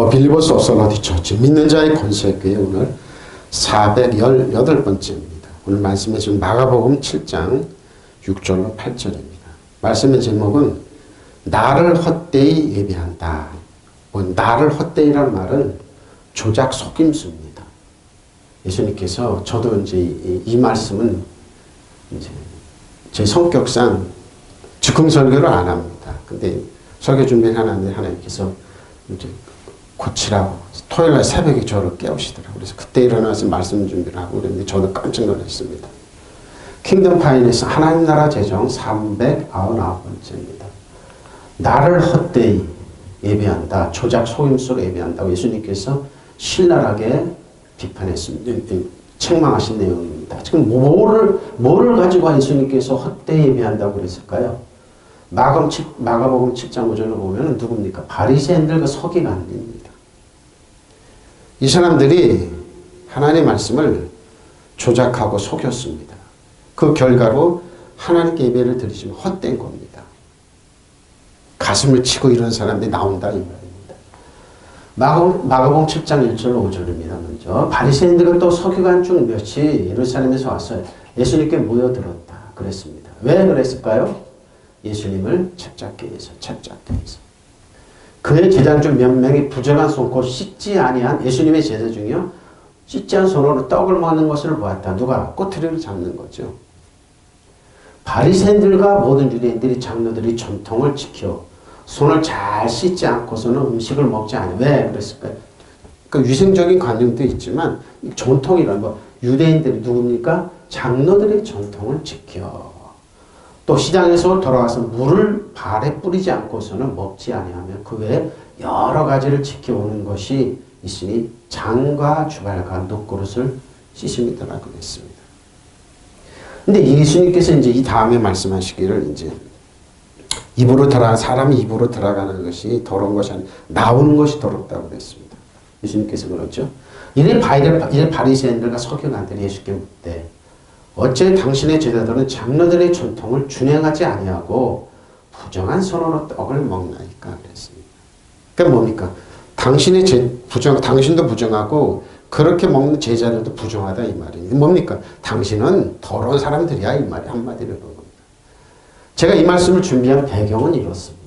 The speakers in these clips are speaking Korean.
빌리버스 오솔라디 처치 믿는 자의 권세교회 오늘 418번째입니다. 오늘 말씀의 지금 마가복음 7장 6절로 8절입니다. 말씀의 제목은 나를 헛되이 예비한다. 나를 헛되이라는 말은 조작 속임수입니다. 예수님께서 저도 이제 이 말씀은 이제 제 성격상 즉흥 설교를 안 합니다. 근데 설교 준비를 하는데 하나님께서 이제 고치라고 토요일날 새벽에 저를 깨우시더라고요. 그래서 그때 일어나서 말씀 준비를 하고 그랬는데 저도 깜짝 놀랐습니다. 킹덤 파이낸스 하나님 나라 재정 399번째입니다. 나를 헛되이 예배한다. 조작 속임수로 예배한다고 예수님께서 신랄하게 비판했습니다. 책망하신 내용입니다. 지금 뭐를 가지고 예수님께서 헛되이 예배한다고 그랬을까요? 마가복음 7장 5절을 보면 누굽니까? 바리새인들과 서기관들입니다. 이 사람들이 하나님의 말씀을 조작하고 속였습니다. 그 결과로 하나님께 예배를 드리시면 헛된 겁니다. 가슴을 치고 이런 사람들이 나온다 이 말입니다. 마가복음 7장 1절 5절입니다. 먼저 바리새인들과 또 서기관 중 몇이 예루살렘에서 왔어요. 예수님께 모여들었다 그랬습니다. 왜 그랬을까요? 예수님을 첩잡기 위해서. 그의 제자 중 몇 명이 부정한 손, 곧 씻지 아니한 예수님의 제자 중에요. 씻지 않은 손으로 떡을 먹는 것을 보았다. 누가? 꼬투리를 잡는 거죠. 바리새인들과 모든 유대인들이 장로들이 전통을 지켜 손을 잘 씻지 않고서는 음식을 먹지 않아요. 왜 그랬을까요? 그러니까 위생적인 관념도 있지만 전통이란 거 유대인들이 누굽니까? 장로들의 전통을 지켜. 또 시장에서 돌아와서 물을 발에 뿌리지 않고서는 먹지 아니하며 그 외에 여러 가지를 지켜오는 것이 있으니 장과 주발과 놋그릇을 씻음이더라고 했습니다. 근데 예수님께서 이제 이 다음에 말씀하시기를 이제 사람이 입으로 들어가는 것이 더러운 것이 아니라 나오는 것이 더럽다고 그랬습니다. 예수님께서 그렇죠. 이래 바리새인들과 서기관들이 예수께 묻되 어째 당신의 제자들은 장로들의 전통을 준행하지 아니하고 부정한 손으로 떡을 먹나이까 그랬습니다. 그러니까 뭡니까? 당신도 부정하고 그렇게 먹는 제자들도 부정하다 이 말이에요. 뭡니까? 당신은 더러운 사람들이야 이 말이 한마디로 그런 겁니다. 제가 이 말씀을 준비한 배경은 이렇습니다.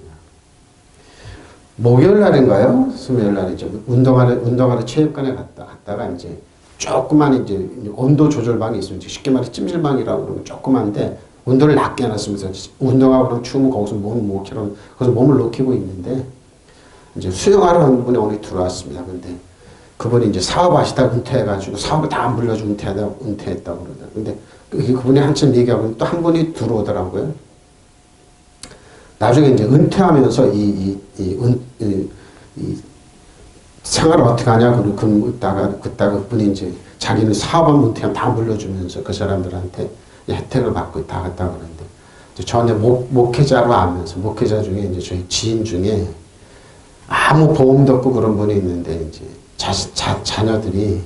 목요일 날인가요? 수요일 날이죠. 운동하러 체육관에 갔다가 이제 조그만 이제 온도 조절방이 있으면 쉽게 말해 찜질방이라고 그러면 조그만데 온도를 낮게 해놨으면서 운동하고 그러면 추우면 거기서 몸을 녹이고 있는데 이제 수영하러 한 분이 오늘 들어왔습니다. 근데 그분이 이제 사업하시다 은퇴해가지고 사업을 다 물려주고 은퇴했다고 그러더라고요. 근데 그분이 한참 얘기하고 또 한 분이 들어오더라고요. 나중에 이제 은퇴하면서 이 생활을 어떻게 하냐, 그러다가 그분이 이제 자기는 사업하면 은퇴하면 다 물려주면서 그 사람들한테 혜택을 받고 다 갔다 그러는데, 저한테 목회자로 알면서, 목회자 중에 이제 저희 지인 중에 아무 보험도 없고 그런 분이 있는데, 이제 자녀들이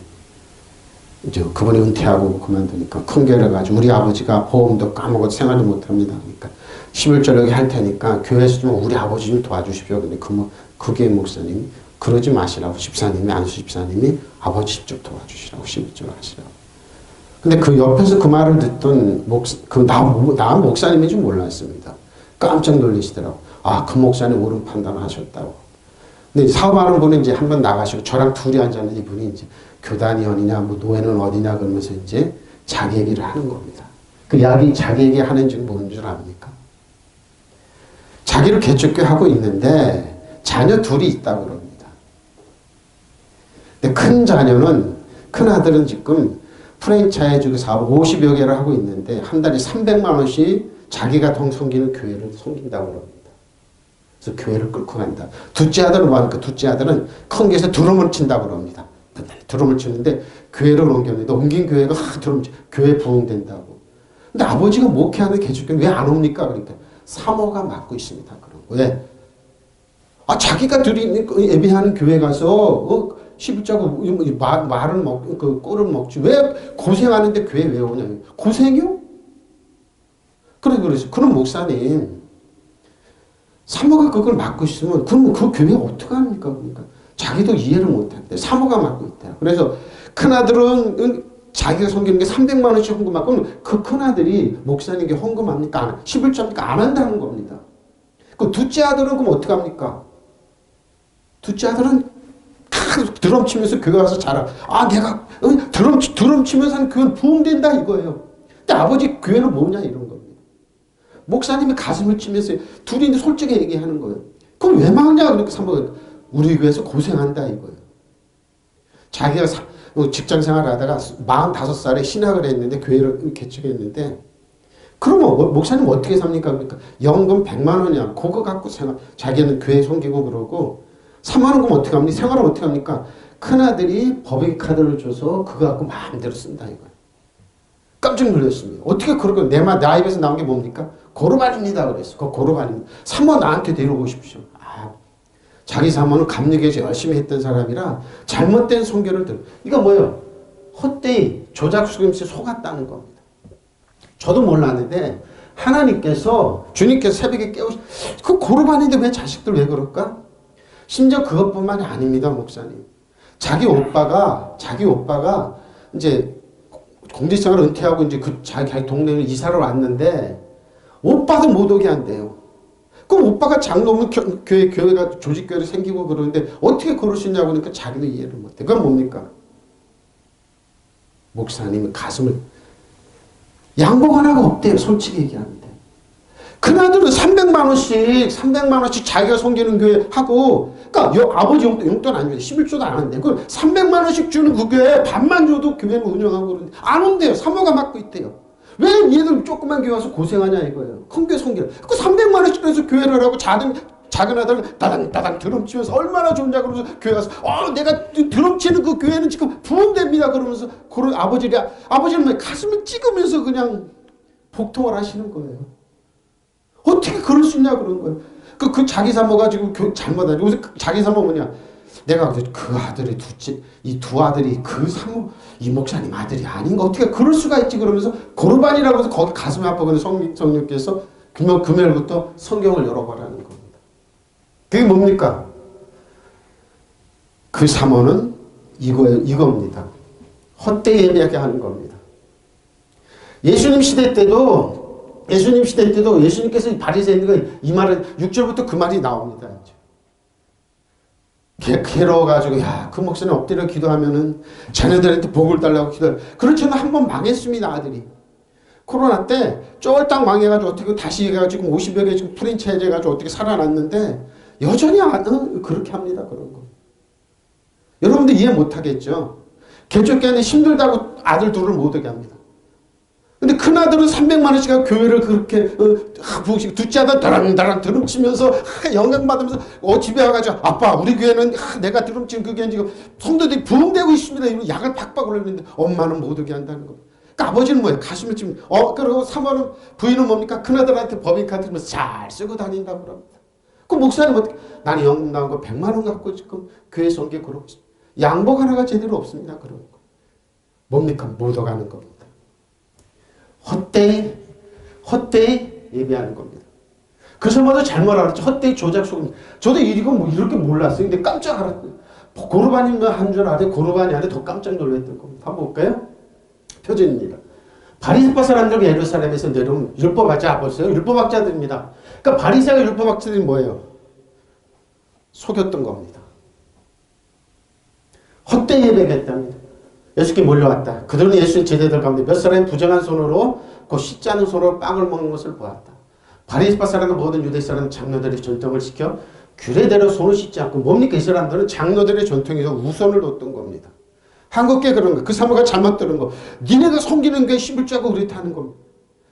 이제 그분이 은퇴하고 그만두니까 큰 교회를 가지고 우리 아버지가 보험도 까먹어도 생활도 못 합니다. 그러니까 11절 여기 할 테니까 교회에서 좀 우리 아버지 좀 도와주십시오. 근데 그 교회 목사님이 그러지 마시라고 안수 집사님이 아버지 직접 도와주시라고 11절 하시라고. 근데 그 옆에서 그 말을 듣던 나 목사님인 줄 몰랐습니다. 깜짝 놀라시더라고. 아, 그 목사님 옳은 판단을 하셨다고. 근데 사업하는 분은 이제 한 번 나가시고 저랑 둘이 앉았는데 이분이 이제 교단이 어디냐, 뭐 노예는 어디냐 그러면서 이제 자기 얘기를 하는 겁니다. 자기 얘기 하는 줄 모르는 줄 압니까? 자기를 개척교회 하고 있는데 자녀 둘이 있다고 그럽니다. 근데 큰 아들은 지금 프랜차이즈 사업 50여 개를 하고 있는데 한 달에 300만 원씩 자기가 섬기는 교회를 섬긴다고 그럽니다. 그래서 교회를 끌고 간다. 둘째 아들은 뭐하니까 둘째 아들은 큰 교회에서 드럼을 친다고 그럽니다. 드럼을 치는데 교회를 옮겼는데 옮긴 교회가 교회 부흥된다고. 근데 아버지가 목회하는 개척교회 왜 안 옵니까? 그러니까 사모가 맡고 있습니다. 그런 거. 왜? 자기가 예배하는 교회 가서 십자고 말을 꼴을 먹지. 왜 고생하는데 교회 왜 오냐? 고생이요? 그래서 그런 목사님 사모가 그걸 맡고 있으면 그러면 그 교회 어떻게 합니까? 그러니까 자기도 이해를 못한대. 사모가 맡고 있대요. 그래서 큰아들은 자기가 섬기는 게 300만 원씩 헌금하고, 그럼 그 큰아들이 목사님께 헌금합니까? 안, 11조합니까? 안 한다는 겁니다. 그 둘째 아들은 그럼 어떻게 합니까? 둘째 아들은 드럼 치면서 교회 가서 자라. 아, 내가 드럼 치면서 하는 교회는 부흥된다 이거예요. 근데 아버지 교회는 뭐냐 이런 겁니다. 목사님이 가슴을 치면서 둘이 솔직히 얘기하는 거예요. 그럼 왜 막냐? 그러니까 사모가 우리 교회에서 고생한다 이거예요. 자기가 직장 생활하다가 45살에 신학을 했는데 교회를 개척했는데, 그러면 목사님 어떻게 삽니까? 그러니까 연금 100만 원이야. 그거 갖고 자기는 교회 섬기고 그러고, 3만 원 그럼 어떻게 합니까? 생활을 어떻게 합니까? 큰아들이 법인 카드를 줘서 그거 갖고 마음대로 쓴다 이거예요. 깜짝 놀랐습니다. 어떻게 그러고 내 입에서 나온 게 뭡니까? 고르반입니다 그랬어. 그 고르반입니다. 사모 나한테 데려오십시오. 자기 사모는 감리교에서 열심히 했던 사람이라 잘못된 선교를 들어. 이거 뭐예요? 헛되이 조작수금씨에 속았다는 겁니다. 저도 몰랐는데 하나님께서 주님께서 새벽에 그 고르반인데 왜 자식들 왜 그럴까? 심지어 그것뿐만이 아닙니다, 목사님. 자기 오빠가 이제 공직생활 은퇴하고 이제 자기 동네로 이사를 왔는데 오빠도 못 오게 한대요. 그럼 오빠가 장로면 교회가 조직교회를 생기고 그러는데 어떻게 그럴 수 있냐고 하니까 자기도 이해를 못해. 그건 뭡니까? 목사님은 가슴을 양복 하나가 없대요. 솔직히 얘기하는데. 그나들은 300만 원씩 자기가 섬기는 교회 하고, 그러니까 아버지 용돈 안 줘요. 11조도 안 한대요. 그 300만 원씩 주는 그 교회에 반만 줘도 교회는 운영하고 그러는데 안 온대요. 사모가 맡고 있대요. 왜 얘들 조그만 교회 와서 고생하냐 이거예요. 큰 교회 섬기라. 그 300만 원씩 내서 교회를 하고 작은 아들은 따당 드럼 치면서 얼마나 좋냐 그러면서 교회 가서 내가 드럼 치는 그 교회는 지금 부흥됩니다 그러면서 그런 아버지는 가슴을 찍으면서 그냥 복통을 하시는 거예요. 어떻게 그럴 수 있냐 그런 거예요. 그 자기 사모가 지금 잘못하죠. 요새 자기 사모 뭐냐? 내가 그 아들이 이 두 아들이 그 사모 이 목사님 아들이 아닌가 어떻게 그럴 수가 있지 그러면서 고르반이라고 해서 거기 가슴이 아프거든. 성령께서 금요일부터 성경을 열어보라는 겁니다. 그게 뭡니까? 그 사모는 이겁니다. 헛되이 예배하게 하는 겁니다. 예수님 시대 때도 예수님께서 바리새인들과 이 말을 6절부터 그 말이 나옵니다. 괴로워가지고 그 목사님 엎드려 기도하면은 자녀들한테 복을 달라고 기도해. 그렇지만 한번 망했습니다. 아들이 코로나 때 쫄딱 망해가지고 어떻게 다시 해가지고 50여 개 지금 프랜차이즈 해가지고 어떻게 살아났는데 여전히 그렇게 합니다. 그런 거 여러분들 이해 못하겠죠. 개척교회는 힘들다고 아들 둘을 못 오게 합니다. 근데 큰아들은 300만 원씩 교회를 그렇게 부흥시키고 둘째 아들 다랑다랑 드럼 치면서 영광 받으면서 집에 와가지고 아빠 우리 교회는 내가 드럼 치는 그 교회는 지금 성도들이 부흥되고 있습니다. 이러면 약을 팍팍 올리는데 엄마는 못 오게 한다는 겁니다. 그러니까 아버지는 뭐예요? 가슴을 치면 그리고 사모는 부인은 뭡니까? 큰아들한테 법인카드 주면서 잘 쓰고 다닌다고 합니다. 그 목사님 어떻게 나는 영금 나온 거 100만 원 갖고 지금 교회 성계 그러고 있습니다. 양복 하나가 제대로 없습니다. 그런 거 뭡니까? 못 오가는 겁니다. 헛되이 예배하는 겁니다. 그 사람도 잘못 알았죠. 헛되이 조작 속임. 저도 이거 이렇게 몰랐어요. 근데 깜짝 알았어요. 고르반이면 한 줄 알아요. 고르반이 아니라 더 깜짝 놀랐던 겁니다. 한번 볼까요? 표준입니다. 바리새파 사람들 예루살렘에서 내려온 율법학자 보세요. 율법학자들입니다. 그러니까 바리새가 율법학자들이 뭐예요? 속였던 겁니다. 헛되이 예배했답니다. 예수께 몰려왔다. 그들은 예수의 제자들 가운데 몇 사람이 부정한 손으로 곧 씻지 않은 손으로 빵을 먹는 것을 보았다. 바리새파 사람과 모든 유대 사람 장로들의 전통을 시켜 규례대로 손을 씻지 않고 뭡니까? 이 사람들은 장로들의 전통에서 우선을 뒀던 겁니다. 한국계 그런 거. 그 사모가 잘못 들은 거. 니네가 섬기는 게 11조하고 그렇다는 겁니다.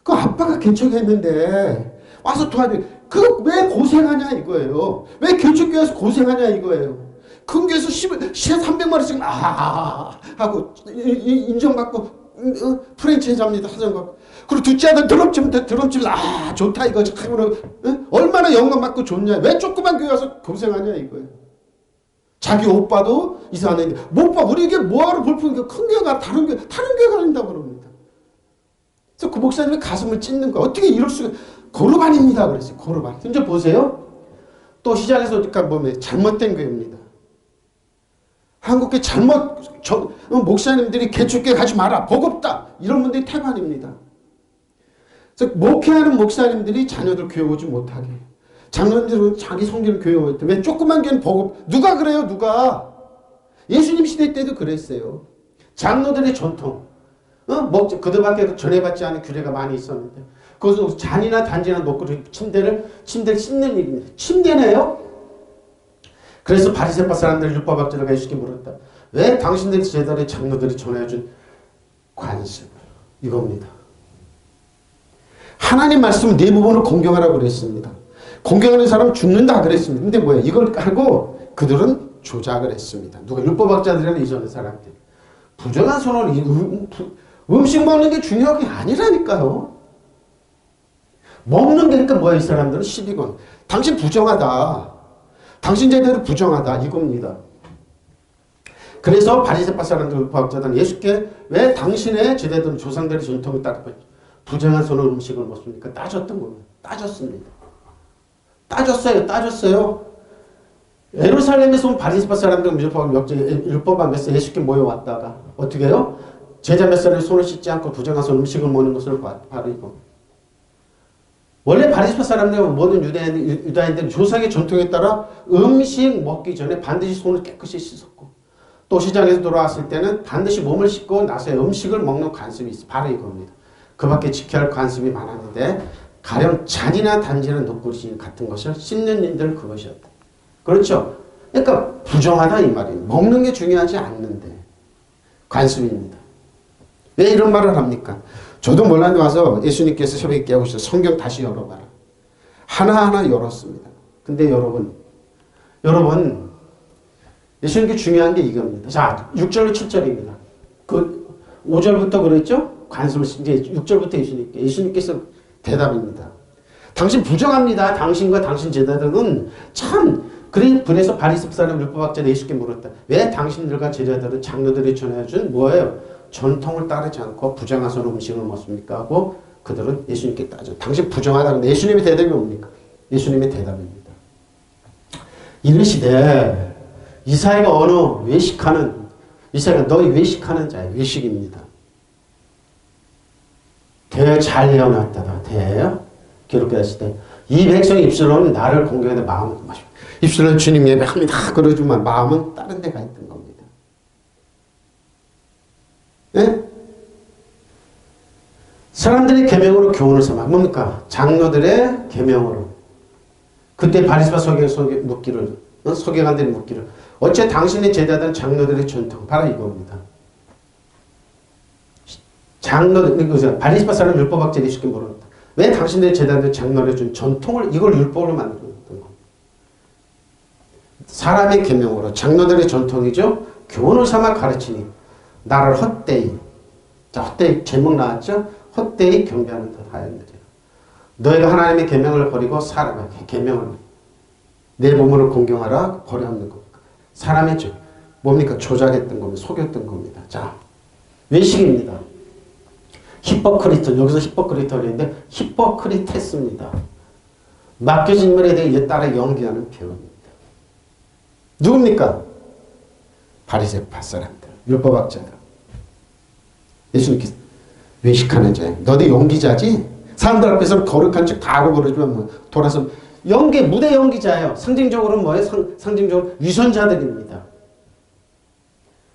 그 아빠가 개척했는데 와서 도와줘. 그거 왜 고생하냐 이거예요. 왜 개척교회에서 고생하냐 이거예요. 큰 교회에서 300만 원씩 하고 인정받고 프랜차이즈 합니다. 사정받고. 그리고 둘째 아들 드럼 치면서 좋다 이거지. 얼마나 영광 받고 좋냐. 왜 조그만 교회 와서 고생하냐 이거예요. 자기 오빠도 이사하는데 못 봐. 우리 이게 뭐하러 볼품이니까 큰 교회 가 다른 교회 가린다고 그럽니다. 그래서 그 목사님의 가슴을 찢는 거야. 어떻게 이럴 수가. 고르반입니다. 그랬어요. 고르반. 이제 보세요. 또 시작해서 보면 잘못된 교회입니다. 한국에 잘못 목사님들이 개축교회 가지 마라. 버겁다. 이런 분들이 태반입니다. 그래서 목회하는 목사님들이 자녀들 교회 오지 못하게. 장로님들은 자기 성기를 교회 오게. 왜 조그만 교회는 버겁. 누가 그래요? 누가. 예수님 시대 때도 그랬어요. 장로들의 전통. 그들밖에 전해받지 않은 규례가 많이 있었는데 그것은 잔이나 단지나 놓고 침대를 씻는 일입니다. 침대네요? 그래서 바리새파 사람들이 율법학자들과 예수께 물었다. 왜 당신들이 제자들의 장로들이 전해준 관습을 이겁니다. 하나님 말씀 네 부분을 공경하라고 그랬습니다. 공경하는 사람은 죽는다 그랬습니다. 근데 뭐예요? 이걸 깔고 그들은 조작을 했습니다. 누가 율법학자들이나 이전의 사람들. 부정한 선언을 음식 먹는 게 중요한 게 아니라니까요. 먹는 게 그러니까 뭐야 이 사람들은 시비건. 당신 부정하다. 당신 제대로 부정하다 이겁니다. 그래서 바리새파 사람들 율법학자들은 예수께 왜 당신의 제대로 조상들의 전통을 따라 부정한 손으로 음식을 먹습니까? 따졌던 겁니다. 따졌습니다. 따졌어요. 예루살렘에서 온 바리새파 사람들 율법학에서 예수께 모여왔다가 어떻게 해요? 제자 몇 살이 손을 씻지 않고 부정한 손 음식을 먹는 것을 바로 이거. 원래 바리새파 사람들은 모든 유다인들은 조상의 전통에 따라 음식 먹기 전에 반드시 손을 깨끗이 씻었고 또 시장에서 돌아왔을 때는 반드시 몸을 씻고 나서 음식을 먹는 관습이 있어. 바로 이겁니다. 그 밖에 지켜야 할 관습이 많았는데 가령 잔이나 단지나 녹그릇 같은 것을 씻는 일들 그것이었다. 그렇죠? 그러니까 부정하다 이 말이에요. 먹는 게 중요하지 않는데 관습입니다. 왜 이런 말을 합니까? 저도 몰랐는데 와서 예수님께서 새벽에 하고 있어서 성경 다시 열어봐라. 하나하나 열었습니다. 근데 여러분 예수님께 중요한 게 이겁니다. 자, 6절로 7절입니다. 그 5절부터 그랬죠? 관습을 이제 6절부터 예수님께서 대답입니다. 당신 부정합니다. 당신과 당신 제자들은 참 그래서 바리새파 사람 율법학자 예수께 물었다. 왜 당신들과 제자들은 장로들이 전해준 뭐예요? 전통을 따르지 않고 부정한 손으로 음식을 먹습니까? 하고 그들은 예수님께 따져. 당신 부정하다는데 예수님의 대답이 뭡니까? 예수님의 대답입니다. 이르시되 이사야가 이사야가 너희 외식하는 자의 외식입니다. 잘 예언했다가 기록되어 있을 때 이 백성의 입술로는 나를 공경하되 마음은 입술로는 주님 예배합니다. 그러지만 마음은 다른 데가 있던 겁니다. 예? 사람들이 계명으로 교훈을 삼아 뭡니까? 장로들의 계명으로 그때 바리새파 서기관들이 묻기를 어째 당신의 제자들은 장로들의 전통 바로 이겁니다. 바리새파 사람 율법학자들이 쉽게 물었다. 왜 당신들의 제자들 장로를 준 전통을 이걸 율법으로 만들었던 겁니다. 사람의 계명으로 장로들의 전통이죠. 교훈을 삼아 가르치니 나를 헛되이 자 헛되이 제목 나왔죠. 헛되이 경배하는 듯 하였느니라. 너희가 하나님의 계명을 버리고 사람의 계명을 내 몸으로 공경하라 버려없는 겁니다. 사람의 뭡니까? 조작했던 겁니다. 속였던 겁니다. 자 외식입니다. 히포크리트 여기서 히포크리트인데 히포크리테스입니다. 맡겨진 인물에 대해 따라 연기하는 배우입니다. 누굽니까? 바리새파 사람들, 율법학자들. 예수님께서 외식하는 자야. 너네 연기자지? 사람들 앞에서 거룩한 척 다 하고 그러지만 뭐 돌아서 무대 연기자예요. 상징적으로는 뭐예요? 상징적으로 위선자들입니다.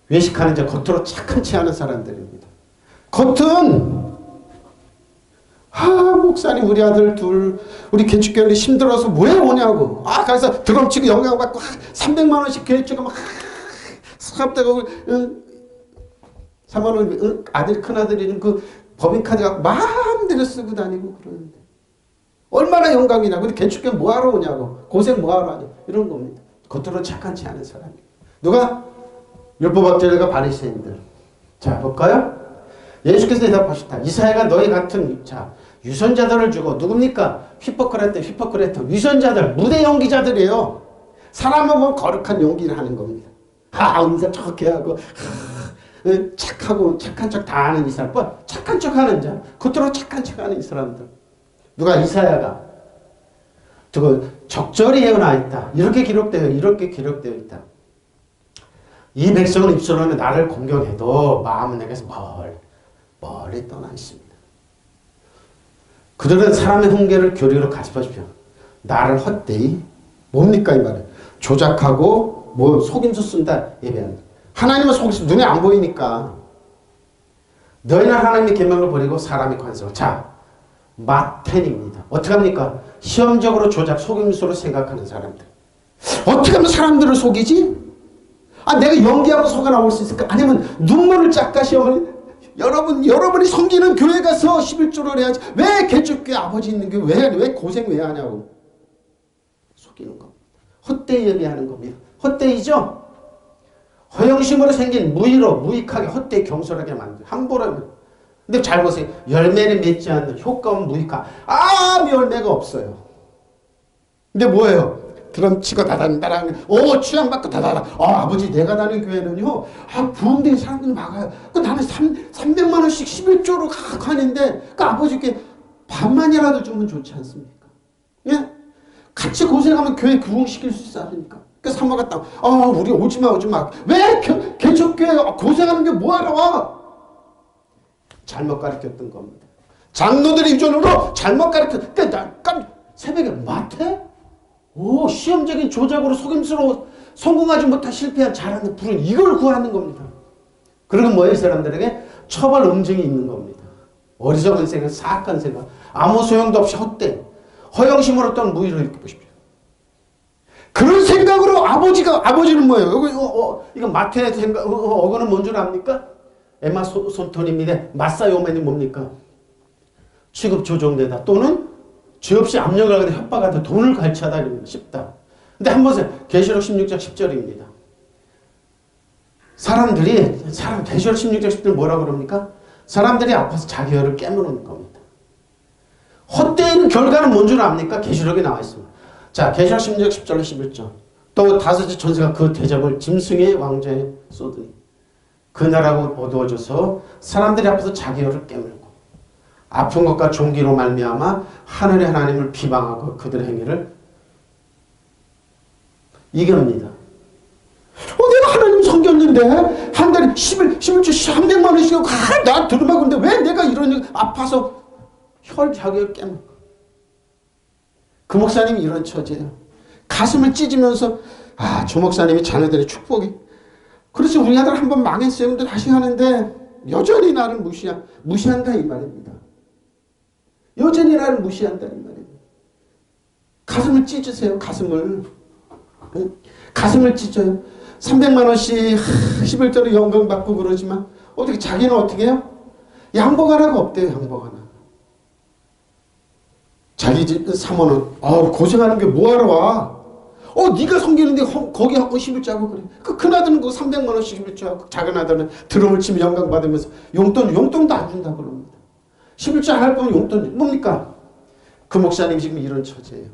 외식하는 자, 겉으로 착한 체 하는 사람들입니다. 겉은 목사님 우리 아들 둘 우리 개축교회 힘들어서 왜 오냐고 그래서 드럼치고 영향받고 300만 원씩 교회주고 막 사업되고 3만 원 아들 큰아들이 그 법인카드 갖고 마음대로 쓰고 다니고 그러는데 얼마나 영광이냐. 근데 개축교회 뭐하러 오냐고 고생 뭐하러 하냐 이런 겁니다. 겉으로 착한 체 하는 사람이 누가? 율법학자들과 바리새인들. 자 볼까요? 예수께서 대답하셨다. 이사야가 너희 같은 유선자들을 주고 누굽니까? 히포크레트 위선자들 무대 연기자들이에요. 사람은 뭐 거룩한 연기를 하는 겁니다. 인사 좋게 하고 착하고 착한 척 다 하는 이 사람. 착한 척 하는 자 겉으로 착한 척 하는 이 사람들. 누가? 이사야가 적절히 예언하였다. 이렇게 기록되어 있다. 이 백성은 입술로는 나를 공경해도 마음은 내게서 멀리 떠나 있습니다. 그들은 사람의 훈계를 교리로 가집어주며 나를 헛되이 뭡니까 이 말은? 조작하고 뭐 속임수 쓴다 예배한다. 하나님은 속임수 눈에 안 보이니까 너희는 하나님의 계명을 버리고 사람의 관습을. 자, 마텐입니다. 어떻게 합니까? 시험적으로 조작 속임수로 생각하는 사람들. 어떻게 하면 사람들을 속이지? 내가 연기하고 속아 나올 수 있을까? 아니면 눈물을 닦아 시험을. 여러분이 섬기는 교회 가서 11조를 해야지. 왜 개척교회 아버지 있는 교회 왜 고생 왜 하냐고. 속이는 겁니다. 헛되이 예배하는 겁니다. 헛되이죠? 허영심으로 생긴 무익하게 헛되이 경솔하게 만든 함부로. 근데 잘 보세요. 열매를 맺지 않는 효과는 무익하. 아무 열매가 없어요. 근데 뭐예요? 드럼 치고 다다다랑 취향받고 다다다. 아버지 내가 다니는 교회는요. 부흥된 사람들이 막아요. 나는 300만 원씩 11조로 하는데 아버지께 반만이라도 주면 좋지 않습니까? 예? 같이 고생하면 교회 부흥시킬 수 있어 하니까. 사모가 딱 우리 오지마. 왜 개척교회 고생하는 게 뭐하러 와? 잘못 가르쳤던 겁니다. 장로들의 유전으로 잘못 가르쳤. 새벽에 마태? 시험적인 조작으로 속임수로 성공하지 못한 실패한 잘하는 불은 이걸 구하는 겁니다. 그리고 뭐예요? 사람들에게 처벌 음증이 있는 겁니다. 어리석은 생각, 사악한 생각, 아무 소용도 없이 헛된 허영심으로 어떤 무의를 느껴보십시오. 그런 생각으로 아버지는 뭐예요? 이거 마태의 생각, 어거는 뭔 줄 압니까? 에마 손톤입니다. 마사요맨이 뭡니까? 취급 조정되다 또는 죄 없이 압력을 하거나 협박하다 돈을 갈취하다 이럽니다. 쉽다. 근데 한번 보세요. 계시록 16장 10절입니다. 계시록 16장 10절 뭐라고 그럽니까? 사람들이 아파서 자기 혀를 깨무는 겁니다. 헛되이는 결과는 뭔 줄 압니까? 계시록에 나와 있습니다. 자, 계시록 16장 10절로 11절. 또 다섯째 천사가 그 대접을 짐승의 왕좌에 쏟으니 그 나라가 어두워져서 사람들이 앞에서 자기 혀를 깨물고 아픈 것과 종기로 말미암아 하늘의 하나님을 비방하고 그들의 행위를 이깁니다. 내가 하나님 섬겼는데 한 달에 11조 300만 원씩 하고 나 들으면 근데 왜 내가 이런 아파서 자기를 깨물고. 그 목사님이 이런 처지예요. 가슴을 찢으면서 저 목사님이 자녀들의 축복이. 그래서 우리 아들 한번 망했어요. 근데 다시 하는데 여전히 나를 무시한다 이 말입니다. 여전히 나를 무시한다는 말이에요. 가슴을 찢으세요. 가슴을 찢어요. 300만 원씩 11조로 연금 받고 그러지만 어떻게 자기는 어떻게 해요? 양복 하나가 없대요. 양복 하나. 자기 집 사모는 고생하는 게 뭐하러 와? 네가 섬기는데 거기 11조하고 그래. 큰아들은 그 300만 원씩 11조하고 작은 아들은 드럼을 치며 영광 받으면서 용돈도 안 준다고 그럽니다. 11조 할 거면 용돈 뭡니까? 그 목사님 지금 이런 처지예요.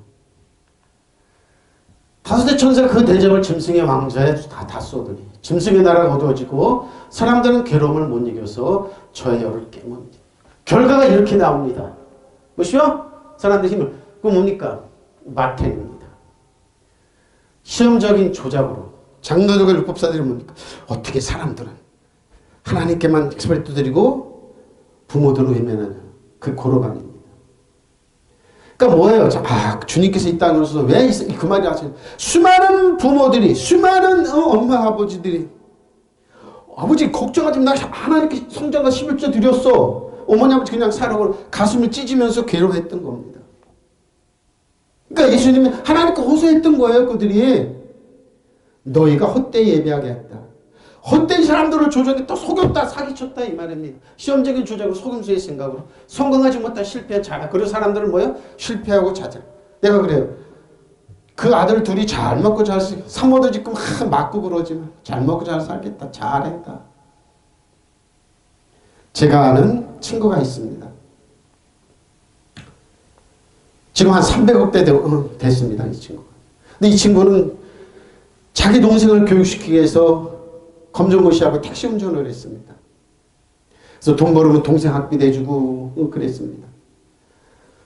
다섯째 천사가 그 대접을 짐승의 왕좌에 다 쏟으니 짐승의 나라가 어두워지고 사람들은 괴로움을 못 이겨서 저의 혀를 깨뭅니다. 결과가 이렇게 나옵니다. 뭐시오? 사람들 힘을. 그거 뭡니까? 마텐입니다. 시험적인 조작으로 장로들과 율법사들이 뭡니까? 어떻게 사람들은 하나님께만 스프레드 드리고 부모들은 외면하냐. 그 고로감입니다. 그러니까 뭐예요? 주님께서 이 땅에 오셔서 왜 그 말이 하세요? 수많은 부모들이, 수많은 엄마, 아버지들이 아버지 걱정하지 마. 나 하나님께 성전과 11조 드렸어. 어머니, 아버지 그냥 살아고 가슴을 찢으면서 괴로워했던 겁니다. 그러니까 예수님이 하나님께 호소했던 거예요. 그들이 너희가 헛되이 예배하게 했다. 헛된 사람들을 조작해 또 속였다 사기쳤다 이 말입니다. 시험적인 조작으로 속임수의 생각으로 성공하지 못한 실패한 자라. 그리고 사람들은 뭐예요? 실패하고 자살. 내가 그래요. 그 아들 둘이 잘 먹고 잘 살겠다. 사모도 지금 맞고 그러지만 잘 먹고 잘 살겠다. 잘했다. 제가 아는 친구가 있습니다. 지금 한 300억 대 됐습니다. 이 친구가. 근데 이 친구는 자기 동생을 교육시키기 위해서 검정고시하고 택시 운전을 했습니다. 그래서 돈 벌으면 동생 학비 내주고 그랬습니다.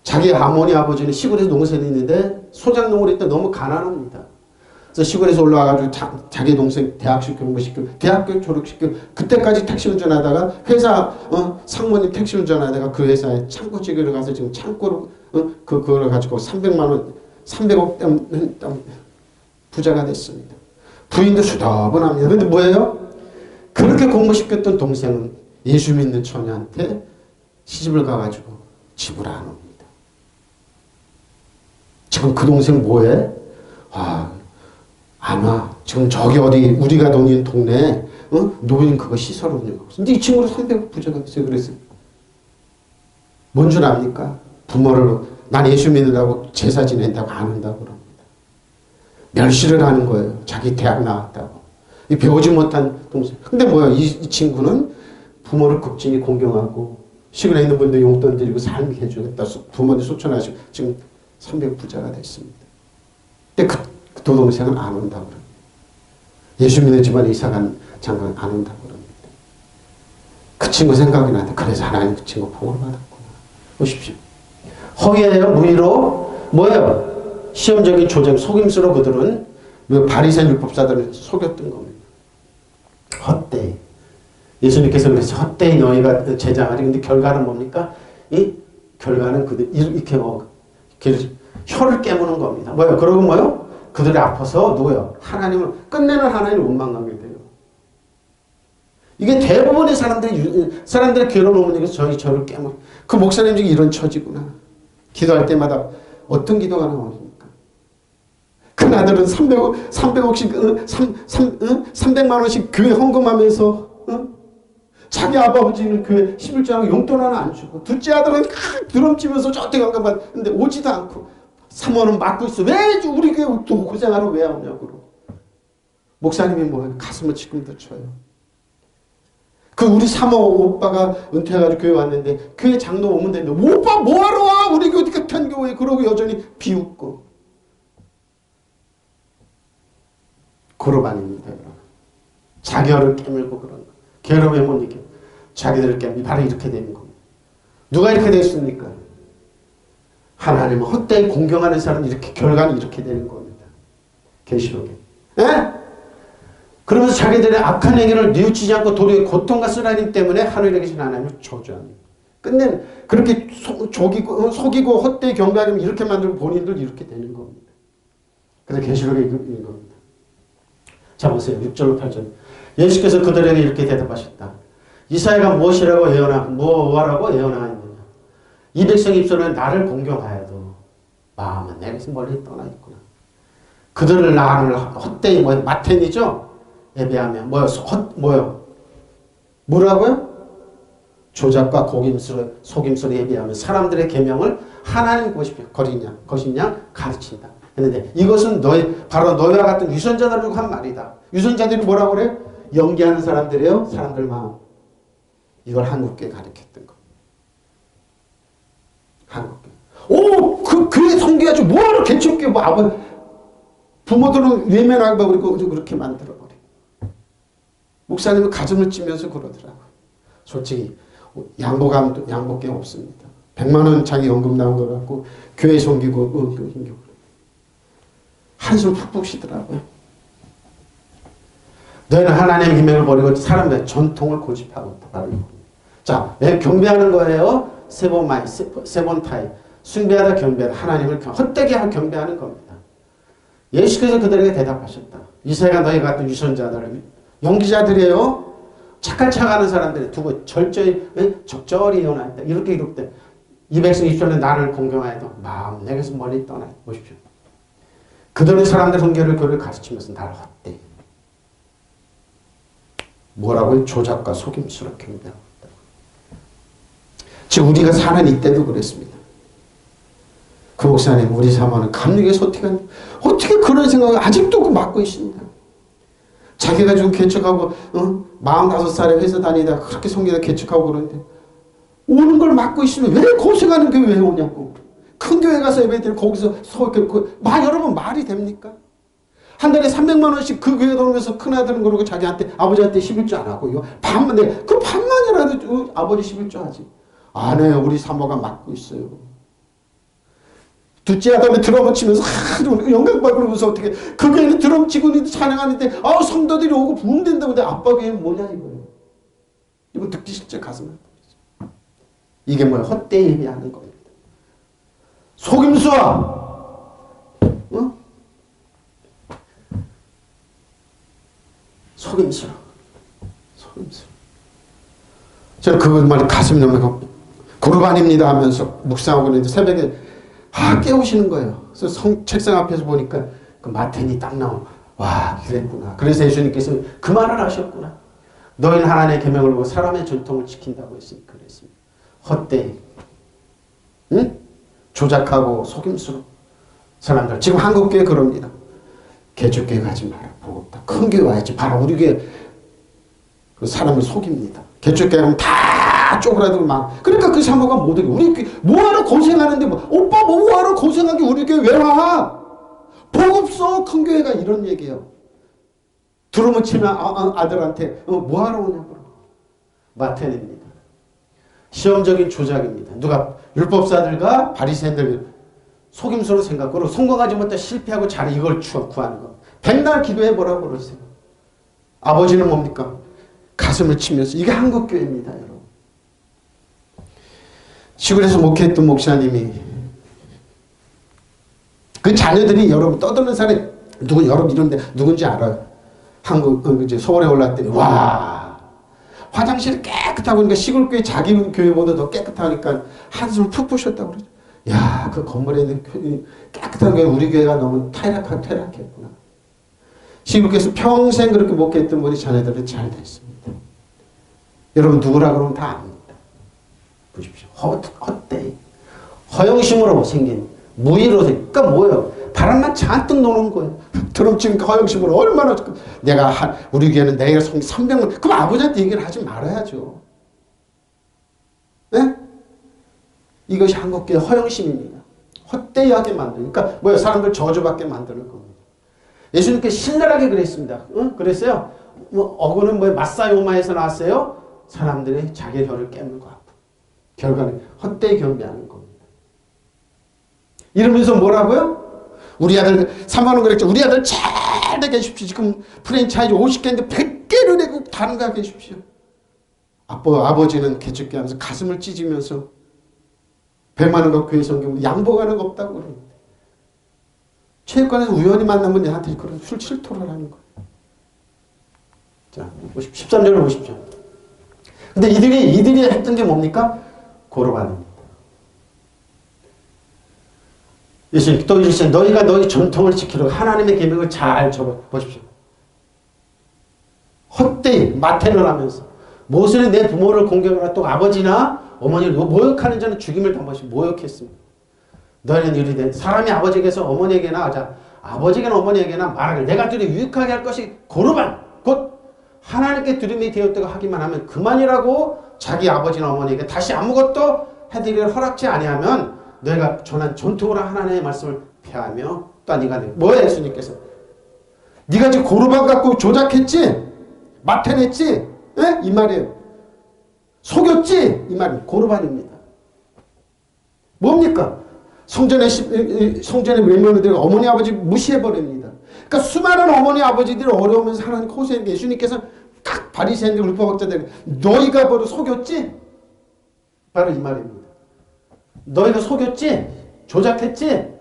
자기 어머니 아버지는 시골에서 농사를 했는데 소작농을 했다 너무 가난합니다. 그래서 시골에서 올라와가지고 자기 동생 대학식 공부시키고 대학교 졸업시키고 그때까지 택시 운전하다가 회사 상무님 택시 운전하다가 그 회사에 창고직으로 가서 지금 창고로 그거를 가지고 300만 원 300억 돈 부자가 됐습니다. 부인도 수더분합니다. 근데 뭐예요? 그렇게 공부시켰던 동생은 예수 믿는 처녀한테 시집을 가가지고 집을 안 옵니다. 지금 그 동생 뭐해? 안 와. 지금 저기 어디 우리가 다니는 동네에 노인 그거 시설을 운영하고 있어. 근데 이 친구는 300억 부자가 됐어요. 그래서 뭔 줄 압니까? 부모를 난 예수 믿는다고 제사 지낸다고 안 한다고 그럽니다. 멸시를 하는 거예요. 자기 대학 나왔다고. 이 배우지 못한 동생. 근데 뭐야? 이 친구는 부모를 극진히 공경하고 시골에 있는 분들 용돈 드리고 삶이 해주겠다. 부모님 소천하시고 지금 300 부자가 됐습니다. 근데 그 동생은 안 온다고 그럽니다. 예수 믿는 집안에 이사간 장관 안 온다고 그럽니다. 그 친구 생각이 나는데 그래서 하나님 그 친구 복을 받았구나. 보십시오. 허위예요. 무의로 뭐예요? 시험적인 조작 속임수로 그들은 바리새인 율법사들을 속였던 겁니다. 헛되이. 예수님께서 그래서 헛되이 너희가 제자하리. 근데 결과는 뭡니까? 이 결과는 그들 이렇게 혀를 깨무는 겁니다. 뭐요? 그러고 뭐요? 그들이 아파서 누구요? 하나님을 끝내는 하나님을 원망하게 돼요. 이게 대부분의 사람들의 괴로운 어머니가 저를 깨물. 그 목사님 중에 이런 처지구나. 기도할 때마다 어떤 기도가 나옵니까? 그 아들은 300억씩 300만 원씩 교회 헌금하면서 자기 아버지는 교회 11조하고 용돈 하나 안 주고 둘째 아들은 드럼치면서 저한테 감감받는데 오지도 않고 사모는 맡고 있어. 왜 우리 교회 또 고생하러 왜 오냐고. 목사님이 뭐예요? 가슴을 지금도 쳐요. 그 우리 사모 오빠가 은퇴해가지고 교회 왔는데 교회 장로 오면 되는데 오빠 뭐하러 와? 우리 교회 같은 교회. 그러고 여전히 비웃고. 그룹 아닙니다. 자결을 깨물고 그런 거. 괴로움에 못 이겨. 자기들을 깨물고 바로 이렇게 되는 겁니다. 누가 이렇게 됐습니까? 하나님은 헛되이 공경하는 사람은 이렇게 결과는 이렇게 되는 겁니다. 계시록에. 예? 그러면서 자기들의 악한 행위를 뉘우치지 않고 도리어 고통과 쓰라림 때문에 하늘에 계신 하나님을 저주합니다. 끝내는 그렇게 속이고 헛되이 경배하려면 이렇게 만들고 본인들 이렇게 되는 겁니다. 그래서 계시록에 있는 겁니다. 자 보세요. 6절로 8절. 예수께서 그들에게 이렇게 대답하셨다. 이사야가 무엇이라고 뭐라고 예언하였느냐. 이 백성의 입술은 나를 공경하여도 마음은 내게서 멀리 떠나 있구나. 그들을 나를 헛되이 마텐이죠. 예배하며 뭐라고요? 조작과 속임수로 예배하며 사람들의 계명을 하나님 것이냐 가르친다. 했는데 이것은 바로 너희와 같은 유선자들을 한 말이다. 유선자들이 뭐라고 그래요? 연기하는 사람들이에요. 사람들 마음. 이걸 한국교회 가르쳤던 거. 한국교회. 교회 성교하지 뭐하러 개척교회 부모들은 외면하고 그리고 그렇게 만들어버려. 목사님은 가슴을 찌면서 그러더라고요. 솔직히 양복이 없습니다. 100만 원 자기 연금 나온 거 갖고 교회 섬기고 한숨 푹푹 쉬더라고요. 너희는 하나님의 기명을 버리고 사람들의 전통을 고집하고 있다. 자, 경배하는 거예요. 세 번 타입. 숭배하다 경배하다. 하나님을 헛되게 경배하는 겁니다. 예수께서 그들에게 대답하셨다. 이사야가 너희 같은 유선자들, 연기자들이에요. 착한 척하는 사람들이 두고 적절히 예언하였다. 이렇게 기록돼. 이 백성 입술은 나를 공경하여도 마음 내게서 멀리 떠나. 보십시오. 그들은 사람들 성결을 교를 가르치면서 나를 헛되이. 뭐라고요? 조작과 속임수로 경배하고 있다. 즉 우리가 사는 이때도 그랬습니다. 그 목사님 우리 사모는 감리교에서 어떻게 그런 생각을 아직도 맡고 있습니다. 자기가 지금 개척하고 45살에 회사 다니다 그렇게 성경에 개척하고 그러는데 오는 걸 맡고 있으면 왜 고생하는 교회 왜 오냐고. 큰 교회 가서 예배드리고 거기서 여러분 말이 됩니까? 한 달에 300만 원씩 그 교회 다니면서 큰아들은 그러고 자기한테 아버지한테 11조 안 하고 이거 그 반만이라도 아버지 11조 하지. 안 해요. 우리 사모가 맡고 있어요. 둘째 아담이 드럼을 치면서 영광 받으면서 어떻게 그 교회는 드럼 치고 찬양하는데 성도들이 오고 부흥된다고 근데 아빠 교회는 뭐냐 이거예요. 이거 듣기 진짜 가슴 아프죠. 이게 뭐야? 헛되이 예배하는 겁니다. 속임수와 속임수. 제가 그 말이 가슴이 너무 고르반입니다 하면서 묵상하고 있는데 새벽에 깨우시는 거예요. 그래서 책상 앞에서 보니까 그 마텐이 딱 나오고 와 그랬구나. 그래서 예수님께서 그 말을 하셨구나. 너희는 하나님의 계명을 보고 사람의 전통을 지킨다고 했으니까 그랬습니다. 헛되이 조작하고 속임수로 사람들 지금 한국교회 그럽니다. 개척교회 가지 마라. 버겁다. 큰 교회 와야지. 바로 우리 교회 그 사람을 속입니다. 개척교회 가면 다 쪼그라들고 막 그러니까 그 사모가 못 오게 우리 교회 뭐하러 고생하는데 오빠 뭐하러 고생하게 우리 교회 왜 와? 복 없어. 큰 교회가 이런 얘기예요. 드럼을 치면 아들한테 뭐하러 오냐고. 마텐입니다. 시험적인 조작입니다. 누가 율법사들과 바리새인들 속임수로 생각하고 성공하지 못해 실패하고 자리 이걸 구하는 거. 백날 기도해보라고 그러세요. 아버지는 뭡니까? 가슴을 치면서 이게 한국교회입니다. 여러분. 시골에서 목회했던 목사님이 그 자녀들이 여러분 떠드는 사람이 여러분 이런데 누군지 알아요? 이제 서울에 올랐더니 와 화장실이 깨끗하고 그러니까 시골교회 자기 교회보다 더 깨끗하니까 한숨을 푹 푸셨다고 그러죠. 야, 그 건물에 있는 깨끗한 교회 우리 교회가 너무 퇴락했구나. 시골교회에서 평생 그렇게 목회했던 우리 자녀들은 잘 됐습니다. 여러분 누구라 그러면 다 압니다. 보십시오. 헛되이 허영심으로 생긴 무의로 생긴 그러니까 뭐예요? 바람만 잔뜩 노는 거예요. 드럼 치는 허영심으로 얼마나 내가 우리 교회는 내일 300명 그럼 아버지한테 얘기를 하지 말아야죠. 네? 이것이 한국교회 허영심입니다. 헛되이하게 만드는 그러니까 뭐예요? 사람들 저주받게 만드는 겁니다. 예수님께서 신랄하게 그랬습니다. 그랬어요. 어구는 마사요마에서 나왔어요. 사람들이 자기 혀를 깨물고 아프. 결과는 헛되이 경배하는 겁니다. 이러면서 뭐라고요? 우리 아들 3만 원 그랬죠. 우리 아들 잘 되게 해주십시오. 지금 프랜차이즈 50개인데 100개를 내고 다른 거 하게 해주십시오. 아버지는 개척기 하면서 가슴을 찢으면서 100만 원 갖고 교회 성경 양보하는 거 없다고 그럽니다. 체육관에서 우연히 만나면 내한테 그런 술 실토를 하는 거예요. 자, 13절을 보십시오. 근데 이들이 했던 게 뭡니까? 고르반입니다. 예수님 또 이르시되 너희가 너희 전통을 지키려고 하나님의 계명을 잘 보십시오. 헛되이 마텐을 하면서 모세는 내 부모를 공경하라 또 아버지나 어머니를 모욕하는 자는 죽임을 당하시 모욕했습니다. 너희는 이르되 사람이 아버지에게서 어머니에게나 아버지에게나 어머니에게나 말하길 내가 들이 유익하게 할 것이 고르반 곧 하나님께 들음이 되었다고 하기만 하면 그만이라고 자기 아버지나 어머니에게 다시 아무것도 해드리려 허락지 아니하면 너희가 전한 전통으로 하나님의 말씀을 폐하며 또 네가 뭐야 예수님께서 네가 지금 고르반 갖고 조작했지 마텐했지 이 말이에요. 속였지 이 말이 고르반입니다. 뭡니까? 성전에 맹명들이 어머니 아버지 무시해버립니다. 그러니까 수많은 어머니 아버지들이 어려우면서 하나님 호소했는데 예수님께서 딱 바리새인들 율법학자들 너희가 바로 속였지? 바로 이 말입니다. 너희가 속였지? 조작했지?